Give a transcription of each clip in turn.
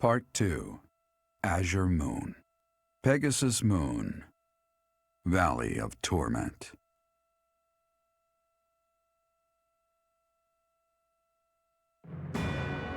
Part 2. Azure Moon. Pegasus Moon. Valley of Torment.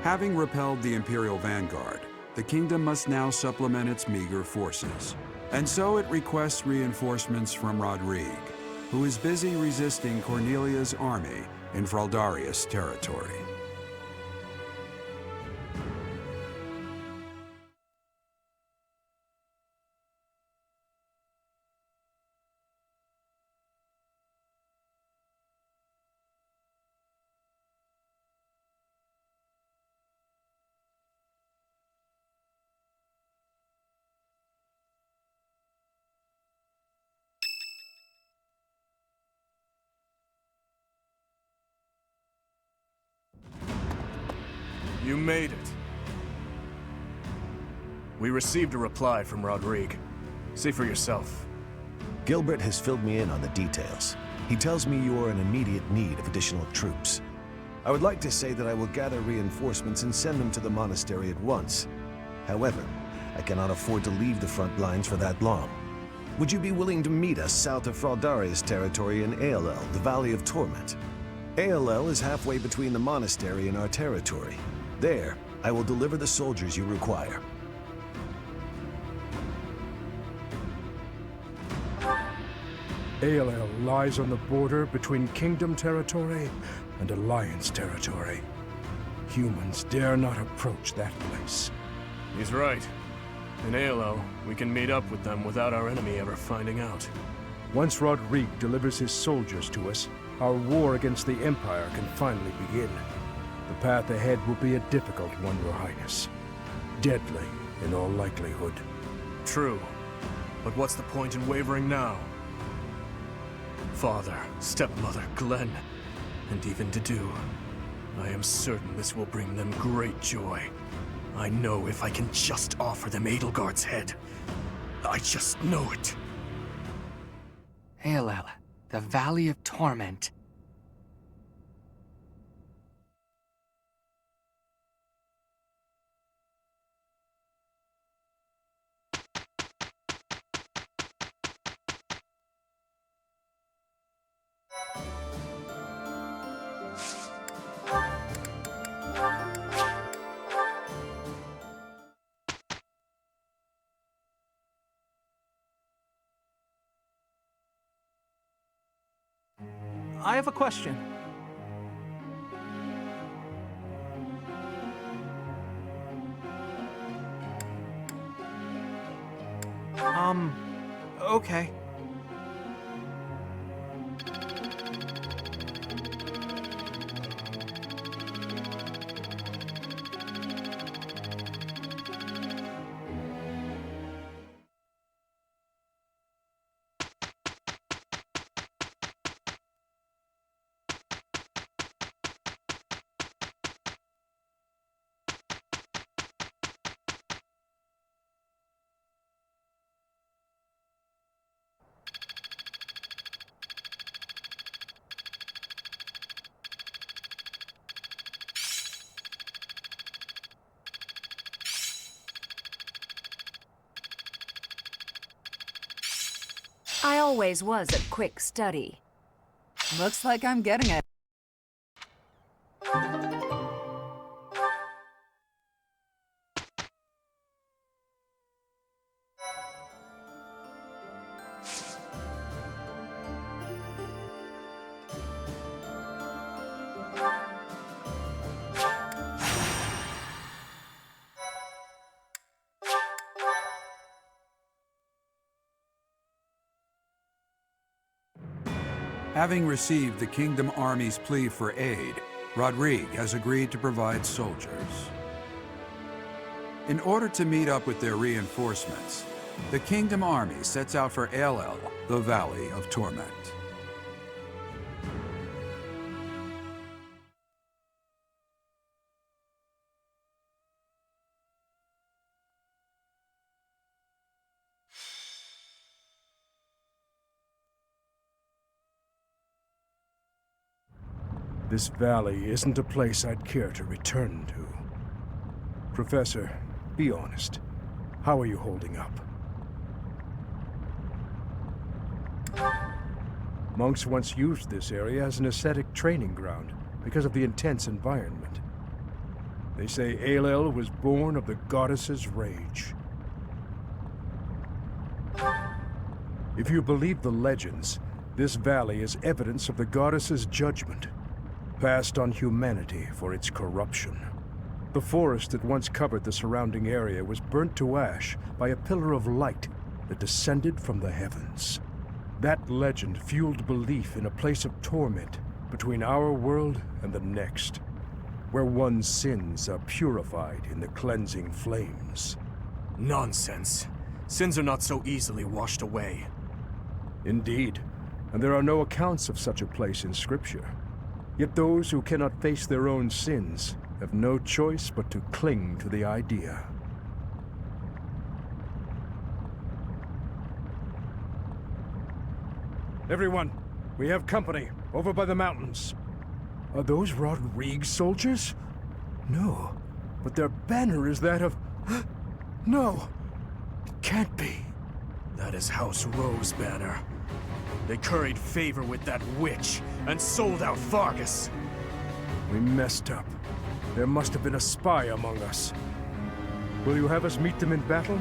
Having repelled the Imperial Vanguard, the kingdom must now supplement its meager forces. And so it requests reinforcements from Rodrigue, who is busy resisting Cornelia's army in Fraldarius territory. You made it. We received a reply from Rodrigue. See for yourself. Gilbert has filled me in on the details. He tells me you are in immediate need of additional troops. I would like to say that I will gather reinforcements and send them to the monastery at once. However, I cannot afford to leave the front lines for that long. Would you be willing to meet us south of Fraldarius territory in ALL, the Valley of Torment? ALL is halfway between the monastery and our territory. There, I will deliver the soldiers you require. ALL lies on the border between Kingdom territory and Alliance territory. Humans dare not approach that place. He's right. In ALL, we can meet up with them without our enemy ever finding out. Once Rodrigue delivers his soldiers to us, our war against the Empire can finally begin. The path ahead will be a difficult one, Your Highness. Deadly, in all likelihood. True. But what's the point in wavering now? Father, stepmother, Glenn, and even Dedu. I am certain this will bring them great joy. I know if I can just offer them Edelgard's head. I just know it. ALL, the Valley of Torment. I have a question. Okay. I always was a quick study. Looks like I'm getting it. Having received the Kingdom Army's plea for aid, Rodrigue has agreed to provide soldiers. In order to meet up with their reinforcements, the Kingdom Army sets out for ALL, the Valley of Torment. This valley isn't a place I'd care to return to. Professor, Be honest. How are you holding up? Monks once used this area as an ascetic training ground because of the intense environment. They say Aelel was born of the goddess's rage. If you believe the legends, this valley is evidence of the goddess's judgment, passed on humanity for its corruption. The forest that once covered the surrounding area was burnt to ash by a pillar of light that descended from the heavens. That legend fueled belief in a place of torment between our world and the next, where one's sins are purified in the cleansing flames. Nonsense. Sins are not so easily washed away. Indeed, and there are no accounts of such a place in Scripture. Yet those who cannot face their own sins have no choice but to cling to the idea. Everyone, we have company over by the mountains. Are those Rodrigue's soldiers? No, but their banner is that of... No, it can't be. That is House Rowe's banner. They curried favor with that witch and sold out Vargas. We messed up. There must have been a spy among us. Will you have us meet them in battle,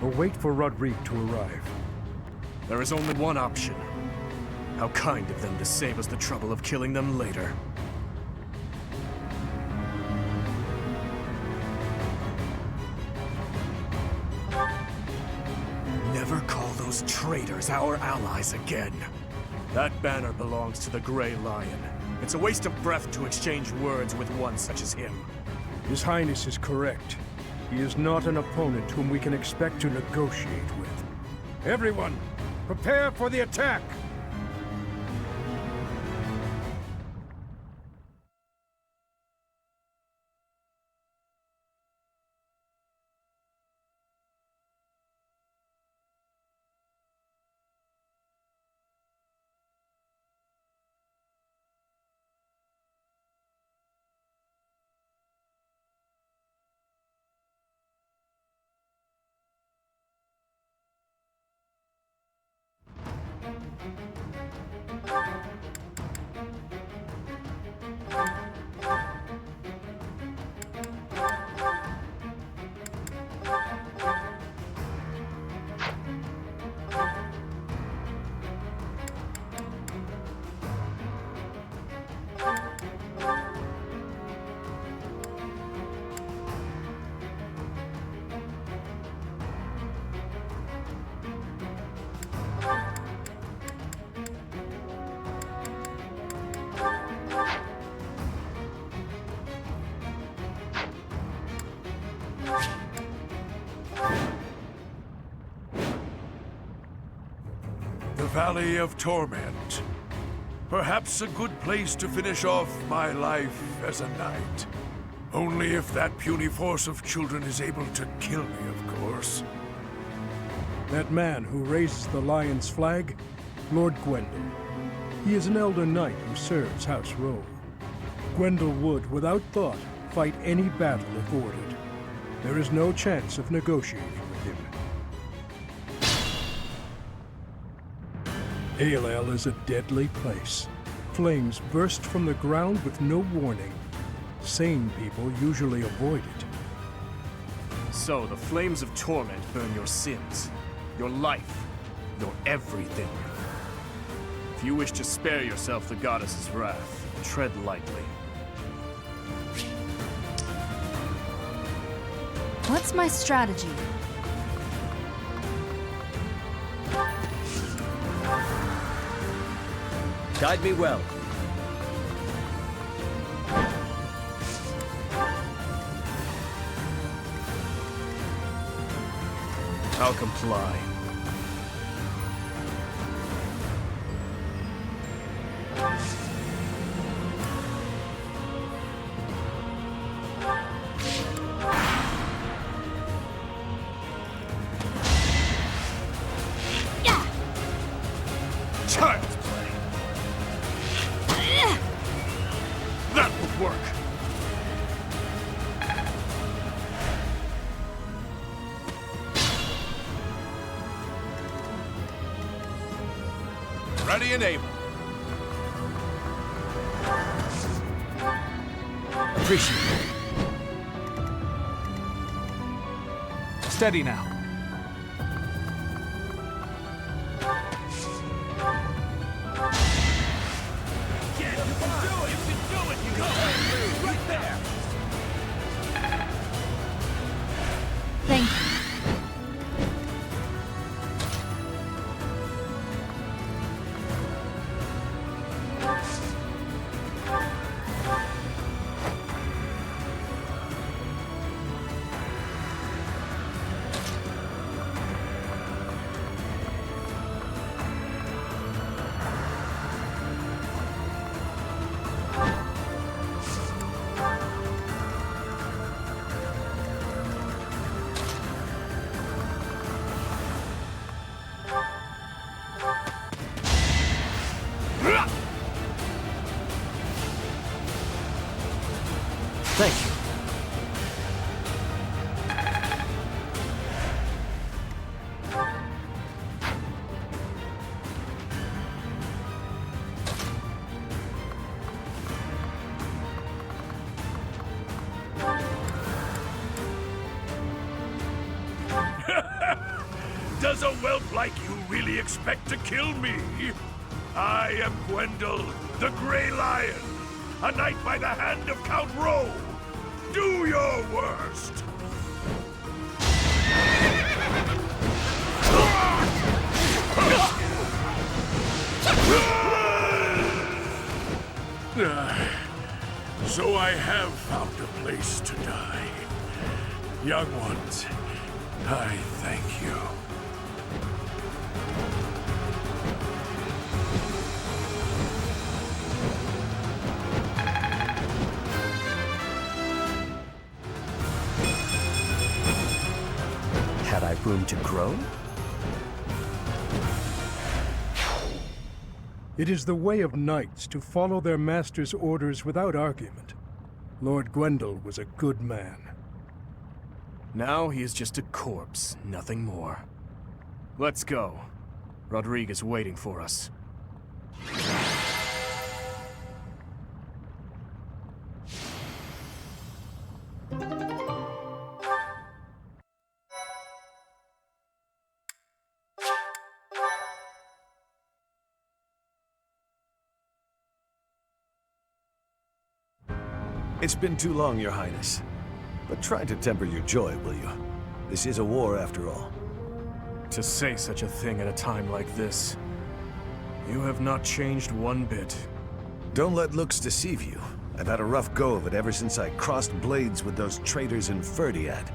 or wait for Rodrigue to arrive? There is only one option. How kind of them to save us the trouble of killing them later. Never call those traitors our allies again. That banner belongs to the Grey Lion. It's a waste of breath to exchange words with one such as him. His Highness is correct. He is not an opponent whom we can expect to negotiate with. Everyone, prepare for the attack! The Valley of Torment. Perhaps a good place to finish off my life as a knight. Only if that puny force of children is able to kill me, of course. That man who raises the Lion's flag? Lord Gwendol. He is an elder knight who serves House Rowe. Gwendol would, without thought, fight any battle if ordered. There is no chance of negotiating with him. Aelel is a deadly place. Flames burst from the ground with no warning. Sane people usually avoid it. So the flames of torment burn your sins, your life, your everything. If you wish to spare yourself the goddess's wrath, tread lightly. What's my strategy? Guide me well. I'll comply. Child's play. That would work. Ready and able. Appreciate it. Steady now. Thank you. Thank you. Does a whelp like you really expect to kill me? I am Gwendol, the Grey Lion, a knight by the hand of Count Rowe. Do your worst! So I have found a place to die. Young ones, I thank you. Had I room to grow? It is the way of knights to follow their master's orders without argument. Lord Gwendol was a good man. Now he is just a corpse, nothing more. Let's go. Rodrigue is waiting for us. It's been too long, Your Highness. But try to temper your joy, will you? This is a war, after all. To say such a thing at a time like this. You have not changed one bit. Don't let looks deceive you. I've had a rough go of it ever since I crossed blades with those traitors in Ferdiad.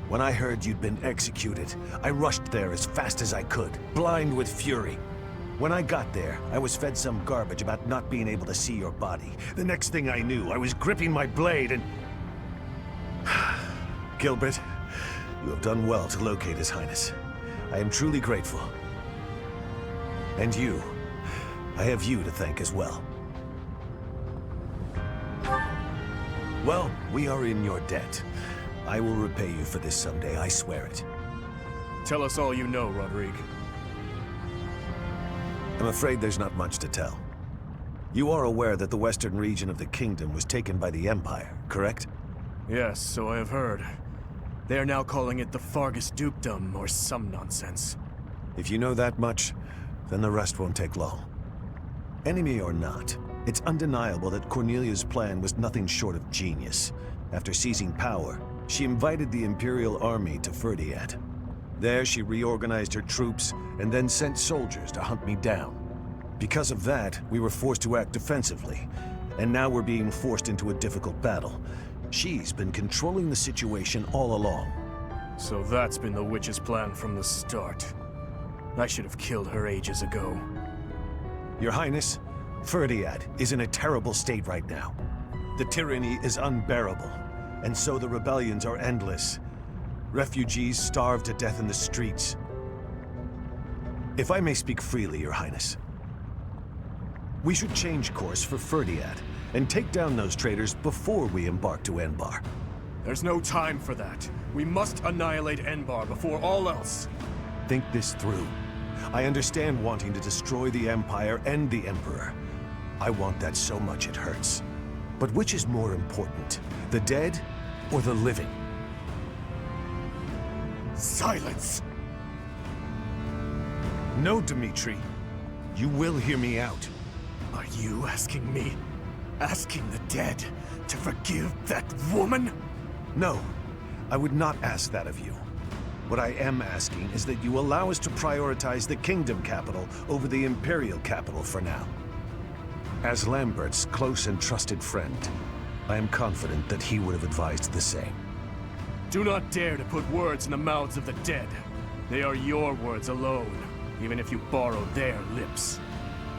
When I heard you'd been executed, I rushed there as fast as I could, blind with fury. When I got there, I was fed some garbage about not being able to see your body. The next thing I knew, I was gripping my blade and... Gilbert, you have done well to locate His Highness. I am truly grateful. And you, I have you to thank as well. Well, we are in your debt. I will repay you for this someday, I swear it. Tell us all you know, Rodrigue. I'm afraid there's not much to tell. You are aware that the western region of the kingdom was taken by the Empire, correct? Yes, so I have heard. They are now calling it the Fargus Dukedom, or some nonsense. If you know that much, then the rest won't take long. Enemy or not, it's undeniable that Cornelia's plan was nothing short of genius. After seizing power, she invited the Imperial army to Ferdiad. There, she reorganized her troops and then sent soldiers to hunt me down. Because of that, we were forced to act defensively, and now we're being forced into a difficult battle. She's been controlling the situation all along. So that's been the witch's plan from the start. I should have killed her ages ago. Your Highness, Ferdiad is in a terrible state right now. The tyranny is unbearable, and so the rebellions are endless. Refugees starve to death in the streets. If I may speak freely, Your Highness, we should change course for Ferdiad and take down those traitors before we embark to Enbar. There's no time for that. We must annihilate Enbar before all else. Think this through. I understand wanting to destroy the Empire and the Emperor. I want that so much it hurts. But which is more important, the dead or the living? Silence! No, Dmitri. You will hear me out. Are you asking me? Asking the dead to forgive that woman? No, I would not ask that of you. What I am asking is that you allow us to prioritize the Kingdom capital over the Imperial capital for now. As Lambert's close and trusted friend, I am confident that he would have advised the same. Do not dare to put words in the mouths of the dead. They are your words alone, even if you borrow their lips.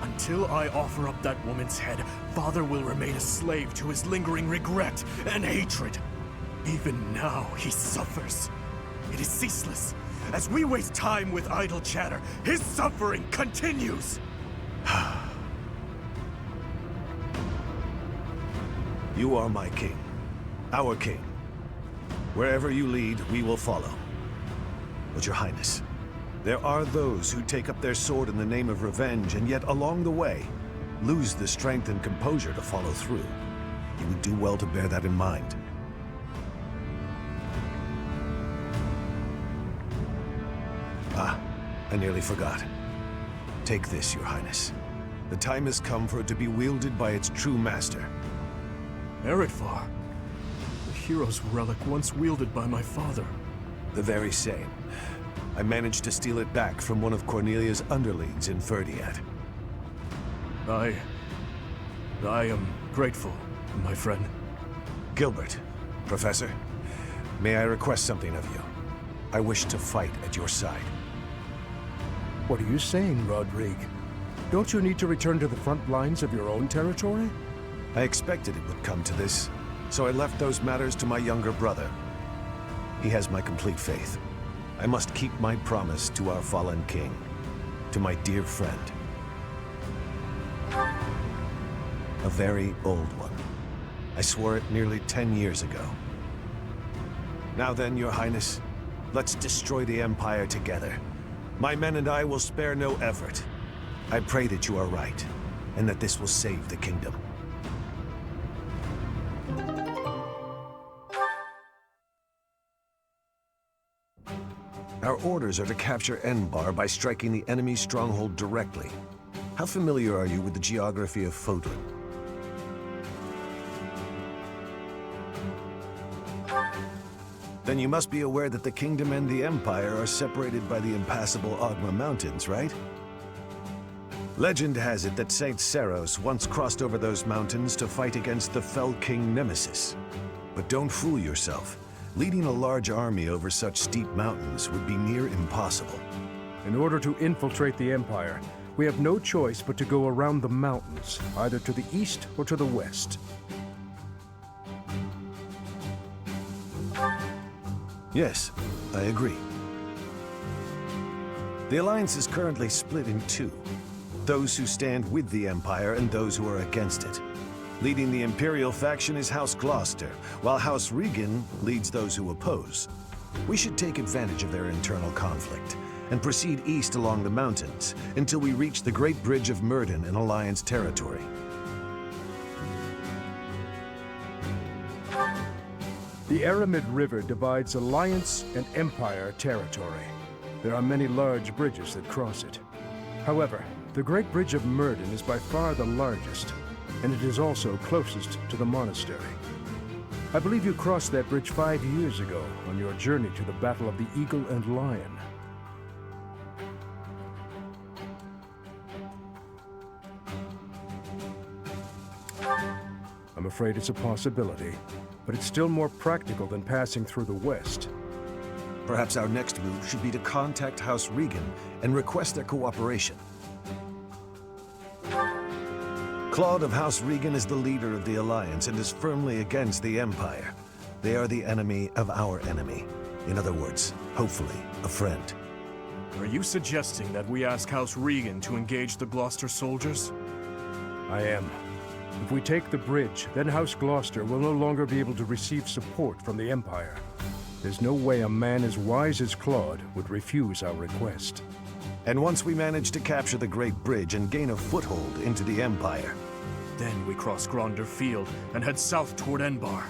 Until I offer up that woman's head, Father will remain a slave to his lingering regret and hatred. Even now, he suffers. It is ceaseless. As we waste time with idle chatter, his suffering continues! You are my king. Our king. Wherever you lead, we will follow. But Your Highness, there are those who take up their sword in the name of revenge and yet along the way, lose the strength and composure to follow through. You would do well to bear that in mind. Ah, I nearly forgot. Take this, Your Highness. The time has come for it to be wielded by its true master. Eretvar, the hero's relic once wielded by my father. The very same. I managed to steal it back from one of Cornelia's underlings in Ferdiad. I am grateful, my friend. Gilbert, Professor, may I request something of you? I wish to fight at your side. What are you saying, Rodrigue? Don't you need to return to the front lines of your own territory? I expected it would come to this, so I left those matters to my younger brother. He has my complete faith. I must keep my promise to our fallen king, to my dear friend. A very old one. I swore it nearly 10 years ago. Now then, Your Highness, let's destroy the Empire together. My men and I will spare no effort. I pray that you are right, and that this will save the kingdom. Our orders are to capture Enbar by striking the enemy's stronghold directly. How familiar are you with the geography of Fodlan? Then you must be aware that the Kingdom and the Empire are separated by the impassable Ogma Mountains, right? Legend has it that Saint Seros once crossed over those mountains to fight against the Fell King Nemesis. But don't fool yourself. Leading a large army over such steep mountains would be near impossible. In order to infiltrate the Empire, we have no choice but to go around the mountains, either to the east or to the west. Yes, I agree. The Alliance is currently split in two. Those who stand with the Empire and those who are against it. Leading the Imperial faction is House Gloucester, while House Regan leads those who oppose. We should take advantage of their internal conflict and proceed east along the mountains until we reach the Great Bridge of Myrden in Alliance territory. The Aramid River divides Alliance and Empire territory. There are many large bridges that cross it. However, the Great Bridge of Myrden is by far the largest, and it is also closest to the monastery. I believe you crossed that bridge 5 years ago on your journey to the Battle of the Eagle and Lion. I'm afraid it's a possibility, but it's still more practical than passing through the west. Perhaps our next move should be to contact House Regan and request their cooperation. Claude of House Regan is the leader of the Alliance and is firmly against the Empire. They are the enemy of our enemy. In other words, hopefully, a friend. Are you suggesting that we ask House Regan to engage the Gloucester soldiers? I am. If we take the bridge, then House Gloucester will no longer be able to receive support from the Empire. There's no way a man as wise as Claude would refuse our request. And once we manage to capture the Great Bridge and gain a foothold into the Empire. Then we cross Gronder Field and head south toward Enbar.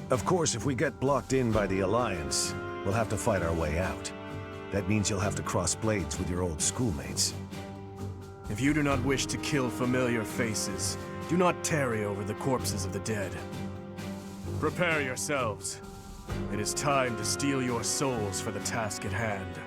Of course, if we get blocked in by the Alliance, we'll have to fight our way out. That means you'll have to cross blades with your old schoolmates. If you do not wish to kill familiar faces, do not tarry over the corpses of the dead. Prepare yourselves. It is time to steel your souls for the task at hand.